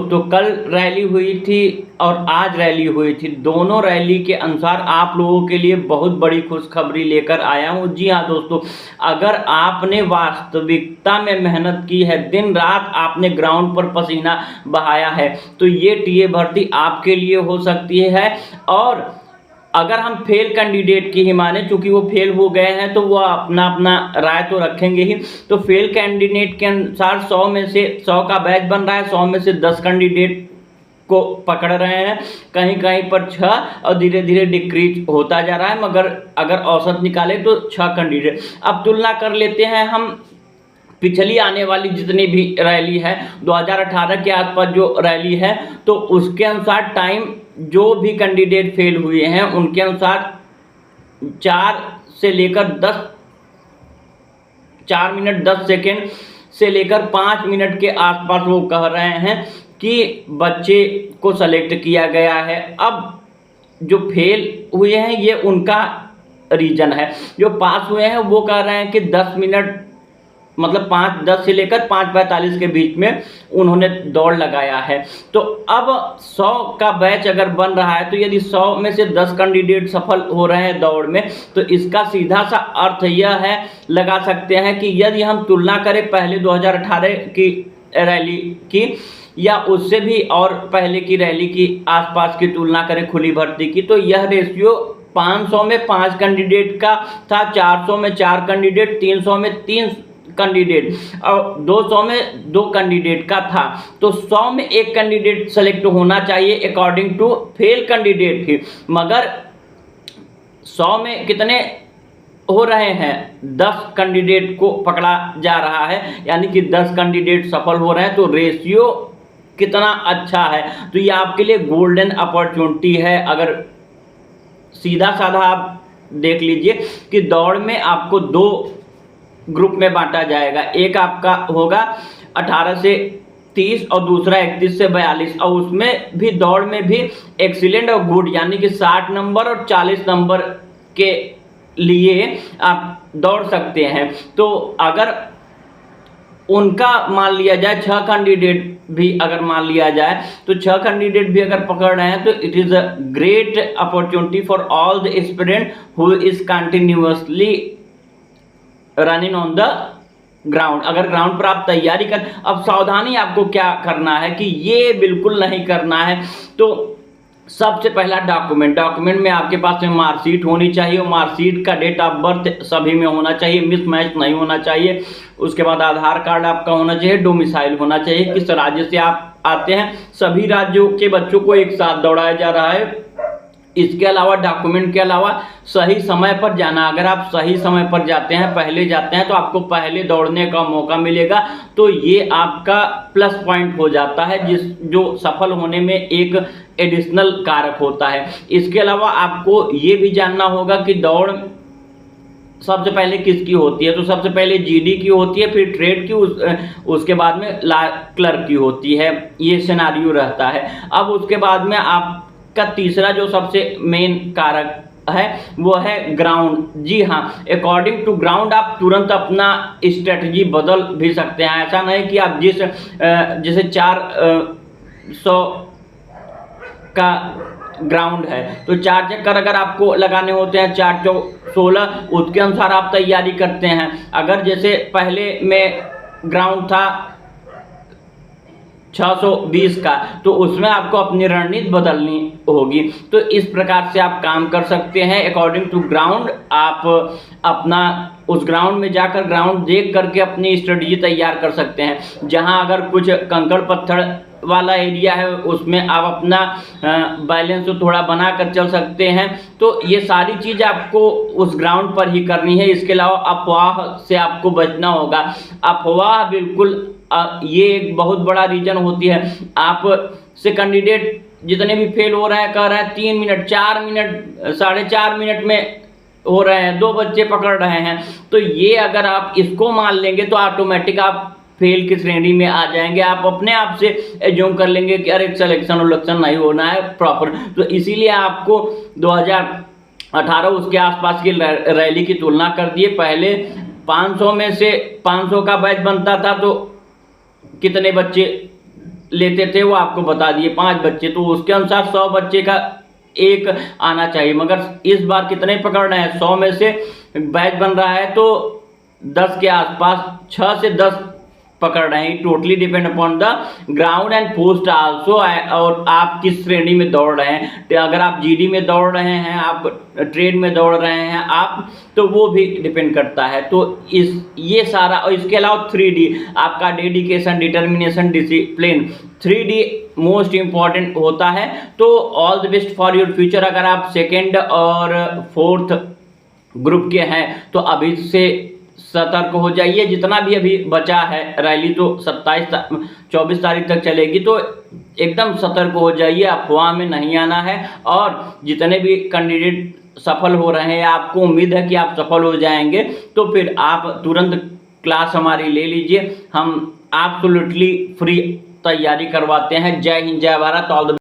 दोस्तों, कल रैली हुई थी और आज रैली हुई थी। दोनों रैली के अनुसार आप लोगों के लिए बहुत बड़ी खुशखबरी लेकर आया हूँ। जी हाँ दोस्तों, अगर आपने वास्तविकता में मेहनत की है, दिन रात आपने ग्राउंड पर पसीना बहाया है, तो ये टीए भर्ती आपके लिए हो सकती है। और अगर हम फेल कैंडिडेट की ही माने, चूंकि वो फेल हो गए हैं तो वो अपना अपना राय तो रखेंगे ही। तो फेल कैंडिडेट के अनुसार 100 में से 100 का बैच बन रहा है, 100 में से 10 कैंडिडेट को पकड़ रहे हैं, कहीं कहीं पर 6 और धीरे धीरे डिक्रीज होता जा रहा है। मगर अगर औसत निकाले तो 6 कैंडिडेट। अब तुलना कर लेते हैं हम पिछली आने वाली जितनी भी रैली है, 2018 के आसपास जो रैली है, तो उसके अनुसार टाइम जो भी कैंडिडेट फेल हुए हैं उनके अनुसार 4 से लेकर 10 4 मिनट 10 सेकेंड से लेकर 5 मिनट के आसपास वो कह रहे हैं कि बच्चे को सेलेक्ट किया गया है। अब जो फेल हुए हैं ये उनका रीजन है, जो पास हुए हैं वो कह रहे हैं कि 10 मिनट मतलब 5:10 से लेकर 5:45 के बीच में उन्होंने दौड़ लगाया है। तो अब 100 का बैच अगर बन रहा है, तो यदि 100 में से 10 कैंडिडेट सफल हो रहे हैं दौड़ में, तो इसका सीधा सा अर्थ यह है, लगा सकते हैं कि यदि हम तुलना करें पहले 2018 की रैली की या उससे भी और पहले की रैली की आसपास की तुलना करें खुली भर्ती की, तो यह रेशियो 500 में 5 कैंडिडेट का था, 400 में 4 कैंडिडेट, 300 में 3 कैंडिडेट और 200 में 2 कैंडिडेट का था। तो 100 में 1 कैंडिडेट सेलेक्ट होना चाहिए अकॉर्डिंग टू फेल कैंडिडेट ही। मगर 100 में कितने हो रहे हैं? 10 कैंडिडेट को पकड़ा जा रहा है, यानी कि 10 कैंडिडेट सफल हो रहे हैं। तो रेशियो कितना अच्छा है। तो ये आपके लिए गोल्डन अपॉर्चुनिटी है। अगर सीधा साधा आप देख लीजिए कि दौड़ में आपको 2 ग्रुप में बांटा जाएगा। एक आपका होगा 18 से 30 और दूसरा 31 से 42, और उसमें भी दौड़ में भी एक्सीलेंट और गुड यानी कि 60 नंबर और 40 नंबर के लिए आप दौड़ सकते हैं। तो अगर उनका मान लिया जाए 6 कैंडिडेट भी अगर मान लिया जाए, तो 6 कैंडिडेट भी अगर पकड़ रहे हैं, तो it is a great opportunity for all the aspirant who is continuously running on the ground. अगर ग्राउंड पर आप तैयारी कर, अब सावधानी आपको क्या करना है कि ये बिल्कुल नहीं करना है। तो सबसे पहला डॉक्यूमेंट में आपके पास में मार्कशीट होनी चाहिए। मार्कशीट का डेट ऑफ बर्थ सभी में होना चाहिए, मिसमैच नहीं होना चाहिए। उसके बाद आधार कार्ड आपका होना चाहिए, डोमिसाइल होना चाहिए, किस राज्य से आप आते हैं। सभी राज्यों के बच्चों को एक साथ दौड़ाया जा रहा है। इसके अलावा डॉक्यूमेंट के अलावा सही समय पर जाना। अगर आप सही समय पर जाते हैं, पहले जाते हैं, तो आपको पहले दौड़ने का मौका मिलेगा। तो ये आपका प्लस पॉइंट हो जाता है, जो सफल होने में एक एडिशनल कारक होता है। इसके अलावा आपको ये भी जानना होगा कि दौड़ सबसे पहले किसकी होती है। तो सबसे पहले जीडी की होती है, फिर ट्रेड की, उसके बाद में क्लर्क की होती है। ये सिनेरियो रहता है। अब उसके बाद में आप का तीसरा जो सबसे मेन कारक है वो है ग्राउंड। जी हाँ, अकॉर्डिंग टू ग्राउंड आप तुरंत अपना स्ट्रेटजी बदल भी सकते हैं। ऐसा नहीं कि आप जैसे 400 का ग्राउंड है, तो 4 चक्कर अगर आपको लगाने होते हैं, 4 चौक 16, उसके अनुसार आप तैयारी करते हैं। अगर जैसे पहले में ग्राउंड था 620 का, तो उसमें आपको अपनी रणनीति बदलनी होगी। तो इस प्रकार से आप काम कर सकते हैं अकॉर्डिंग टू ग्राउंड। आप अपना उस ग्राउंड में जाकर ग्राउंड देख करके अपनी स्ट्रेटजी तैयार कर सकते हैं। जहां अगर कुछ कंकड़ पत्थर वाला एरिया है, उसमें आप अपना बैलेंस को थोड़ा बना कर चल सकते हैं। तो ये सारी चीज़ आपको उस ग्राउंड पर ही करनी है। इसके अलावा अफवाह से आपको बचना होगा। अफवाह बिल्कुल ये एक बहुत बड़ा रीजन होती है। आप से कैंडिडेट जितने भी फेल हो रहे हैं, कह रहे हैं 3 मिनट 4 मिनट 4.5 मिनट में हो रहे हैं, 2 बच्चे पकड़ रहे हैं। तो ये अगर आप इसको मान लेंगे तो ऑटोमेटिक आप फेल की श्रेणी में आ जाएंगे। आप अपने आप से एज्यूम कर लेंगे कि अरे सिलेक्शन उलेक्शन नहीं होना है प्रॉपर। तो इसीलिए आपको 2018 उसके आसपास की रैली की तुलना कर दिए। पहले 500 में से 500 का बैच बनता था, तो कितने बच्चे लेते थे वो आपको बता दिए 5 बच्चे, तो उसके अनुसार 100 बच्चे का एक आना चाहिए, मगर इस बार कितने पकड़ रहे हैं, 100 में से बैच बन रहा है तो 10 के आसपास, 6 से 10 पकड़ रहे हैं। Totally depend upon the ground and post also, और आप किस श्रेणी में दौड़ रहे हैं। तो अगर आप जीडी में दौड़ रहे हैं, आप ट्रेड में दौड़ रहे हैं आप, तो वो भी डिपेंड करता है। तो ये सारा, और इसके अलावा 3D आपका dedication, determination, discipline, 3D most important होता है। तो all the best for your future. अगर आप सेकेंड और 4th ग्रुप के हैं तो अभी से सतर्क हो जाइए। जितना भी अभी बचा है, रैली तो 24 तारीख तक चलेगी, तो एकदम सतर्क हो जाइए, अफवाह में नहीं आना है। और जितने भी कैंडिडेट सफल हो रहे हैं, आपको उम्मीद है कि आप सफल हो जाएंगे, तो फिर आप तुरंत क्लास हमारी ले लीजिए। हम एब्सोल्युटली फ्री तैयारी करवाते हैं। जय हिंद, जय भारत, ऑल द